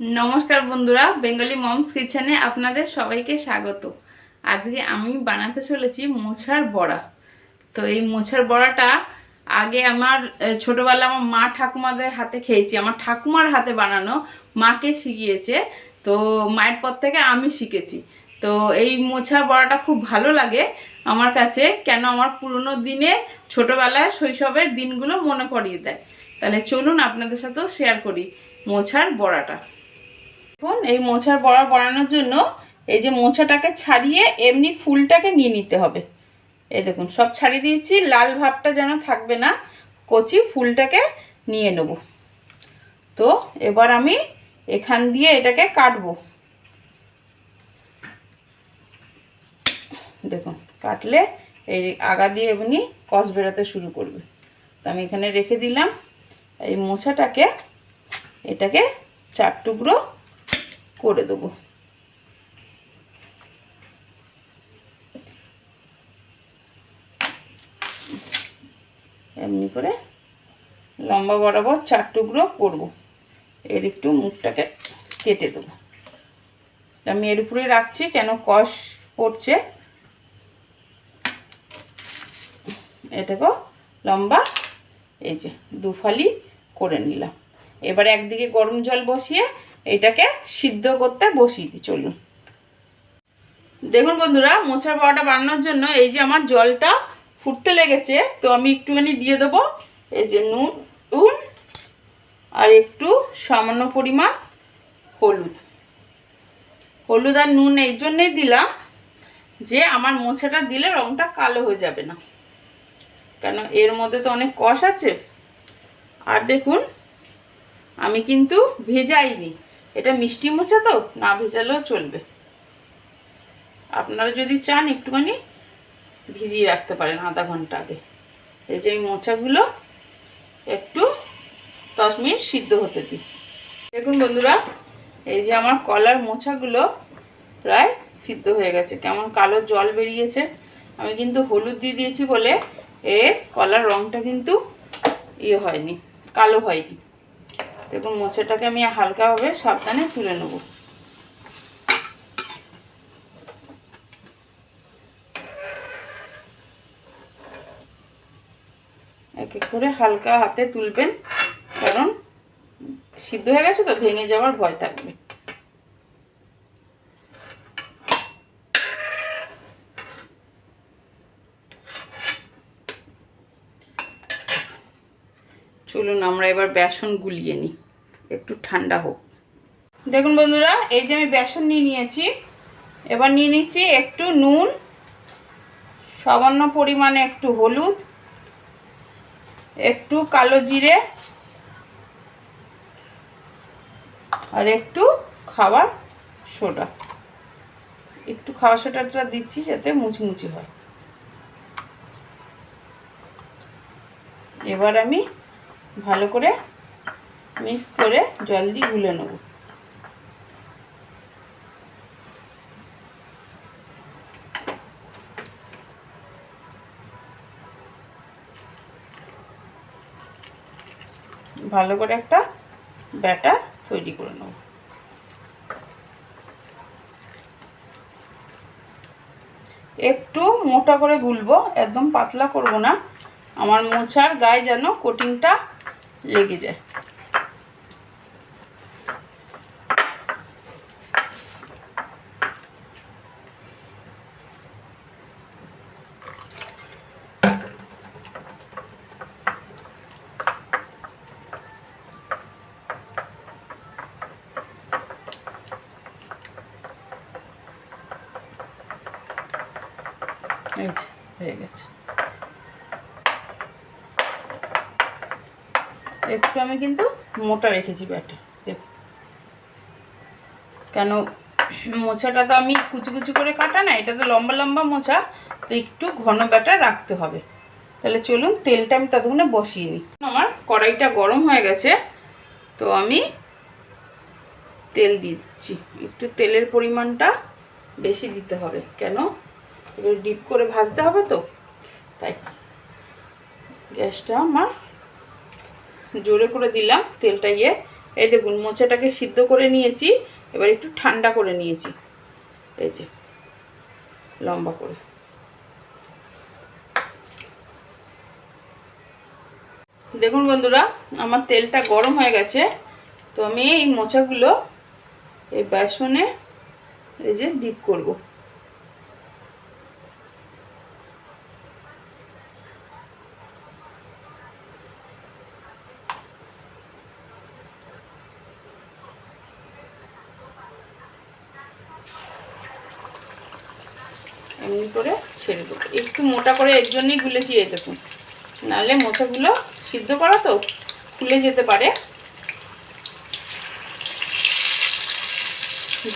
नमस्कार बंधुरा बेंगली मम्स किचेने आपनादेर सबाइके स्वागत। आज के आमी बानाते चलेछि मोछार बड़ा। तो ये मोछार बड़ाटा आगे आमार छोटोबेला आमार मा ठाकुमादेर हाथे खेयेछि, आमार ठाकुमार हाथे बानानो, माके शिखिয়েছে। तो मायेर पर थेके आमी शिखेछि। तो এই মোছার বড়াটা খুব ভালো লাগে আমার কাছে, কেন আমার পুরনো দিনে ছোটবেলায় শৈশবের দিনগুলো মনে করিয়ে দেয়। তাহলে চলুন আপনাদের সাথেও শেয়ার করি মোছার বড়াটা। এখন এই মোছার বড়া বানানোর জন্য এই যে মোছাটাকে ছাড়িয়ে এমনি ফুলটাকে নিয়ে নিতে হবে। এই দেখুন সব ছাড়িয়ে দিয়েছি, লাল ভাবটা যেন থাকবে না, কচি ফুলটাকে নিয়ে নেব। তো এবার আমি এখান দিয়ে এটাকে কাটবো। দেখুন কাটলে এই আগা দিয়ে এমনি কষ বেরোতে শুরু করবে। তো আমি এখানে রেখে দিলাম। এই মোছাটাকে এটাকে 4 টুকরো করে দেবো। এমনি করে লম্বা বরাবর 4 টুকরো করব। এর একটু মুখটাকে কেটে দেবো। আমি এর উপরে রাখছি কেন কষ পড়ছে। এটাকে লম্বা এই যে 2 ফালি করে নিলাম। এবার একদিকে গরম জল বসিয়ে এটাকে সিদ্ধ করতে বসিয়ে দিই। চলুন দেখুন বন্ধুরা, মোছার বড়াটা বানানোর জন্য এই যে আমার জলটা ফুটতে লেগেছে। তো আমি একটুখানি দিয়ে দেবো এই যে নুন আর একটু সামান্য পরিমাণ হলুদ আর নুন এই জন্যই দিলাম যে আমার মোছাটা দিলে রংটা কালো হয়ে যাবে না, কেন এর মধ্যে তো অনেক কষ আছে। আর দেখুন আমি কিন্তু ভেজাইনি, এটা মিষ্টি মোছা তো না ভেজালেও চলবে। আপনারা যদি চান একটুখানি ভিজিয়ে রাখতে পারেন আধা ঘন্টা আগে। এই যে এই মোছাগুলো একটু 10 মিনিট সিদ্ধ হতে দিই। দেখুন বন্ধুরা, এই যে আমার কলার মোছাগুলো প্রায় সিদ্ধ হয়ে গেছে, কেমন কালো জল বেরিয়েছে। আমি কিন্তু হলুদ দিয়ে দিয়েছি বলে এর কলার রংটা কিন্তু হয়নি, কালো হয়নি। দেখুন মোছাটাকে আমি হালকাভাবে সাবধানে তুলে নেব। এক এক করে হালকা হাতে তুলবেন, কারণ সিদ্ধ হয়ে গেছে তো ভেঙে যাওয়ার ভয় থাকবে। চলুন আমরা এবার বেসন গুলিয়ে নিই, একটু ঠান্ডা হোক। দেখুন বন্ধুরা, এই যে আমি বেসন নিয়েছি। এবার নিয়ে নিচ্ছি একটু নুন, সামান্য পরিমাণে একটু হলুদ, একটু কালো জিরে আর একটু খাবার সোডা। একটু খাবার সোডাটা দিচ্ছি যাতে মুচমুচে হয়। এবার আমি ভালো করে মিক্স করে জল দিয়ে গুলে নেব। ভালো করে একটা ব্যাটার তৈরি করে নেব। একটু মোটা করে গুলবো, একদম পাতলা করব না, আমার মোছার গায়ে যেন কোটিংটা লেগে যায়। এই যে হয়ে গেছে। একটু আমি কিন্তু মোটা রেখেছি ব্যাটার, দেখুন, কেন মোছাটা তো আমি কুচি কুচি করে কাটা না, এটা তো লম্বা লম্বা মোছা, তো একটু ঘন ব্যাটার রাখতে হবে। তাহলে চলুন তেলটা আমি ততক্ষণে বসিয়ে নিই। আমার কড়াইটা গরম হয়ে গেছে, তো আমি তেল দিয়ে দিচ্ছি। একটু তেলের পরিমাণটা বেশি দিতে হবে, কেন ডিপ করে ভাজতে হবে তো, তাই। গ্যাসটা আমার জোরে করে দিলাম, তেলটা এই দেখুন মোচাটাকে সিদ্ধ করে নিয়েছি, এবার একটু ঠান্ডা করে নিয়েছি, এই যে লম্বা করে। দেখুন বন্ধুরা, আমার তেলটা গরম হয়ে গেছে। তো আমি এই মোচাগুলো এই বেসনে এই যে ডিপ করব। এমনি করে ছেড়ে দেবো, একটু মোটা করে এর জন্যই গুলেছি, এই দেখুন, নাহলে মোচাগুলো সিদ্ধ করা তো খুলে যেতে পারে।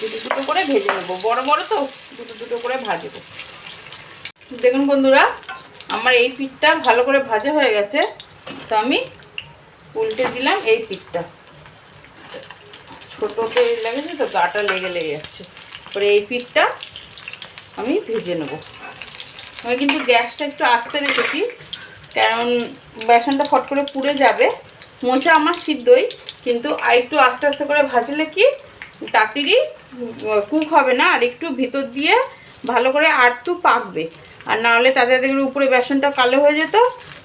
দুটো দুটো করে ভেজে নেবো, বড় বড় তো দুটো দুটো করে ভাজবো। দেখুন বন্ধুরা, আমার এই পিঠটা ভালো করে ভাজা হয়ে গেছে। তো আমি উল্টে দিলাম এই পিঠটা, ছোটোতে লেগেছে তো গাটা লেগে যাচ্ছে। পরে এই পিঠটা আমি ভেজে নেব। আমি কিন্তু গ্যাসটা একটু আস্তে রেখেছি, কারণ বেসনটা ফট করে পুড়ে যাবে। মোচা আমার সিদ্ধই, কিন্তু আর একটু আস্তে আস্তে করে ভাজলে কি তাড়াতাড়ি কুক হবে না, আর একটু ভিতর দিয়ে ভালো করে আরটু পাকবে। আর না হলে তাড়াতাড়ি উপরে বেসনটা কালো হয়ে যেত,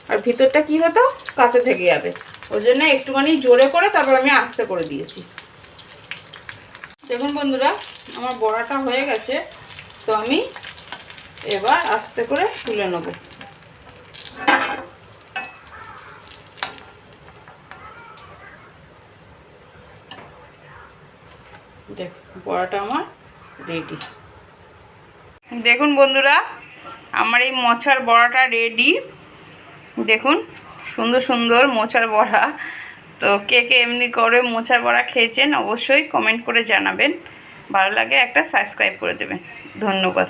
আর ভিতরটা কি হতো, কাঁচা থেকে যাবে। ওই জন্য একটুখানি জোরে করে তারপর আমি আস্তে করে দিয়েছি। দেখুন বন্ধুরা, আমার বড়াটা হয়ে গেছে। তো আমি এবার আস্তে করে তুলে নেব। দেখ, বড়াটা আমার রেডি। দেখুন বন্ধুরা, আমার এই মোচার বড়াটা রেডি। দেখুন সুন্দর সুন্দর মোচার বড়া। তো কে কে এমনি করে মোচার বড়া খেয়েছেন অবশ্যই কমেন্ট করে জানাবেন। ভালো লাগে একটা সাবস্ক্রাইব করে দেবেন। ধন্যবাদ।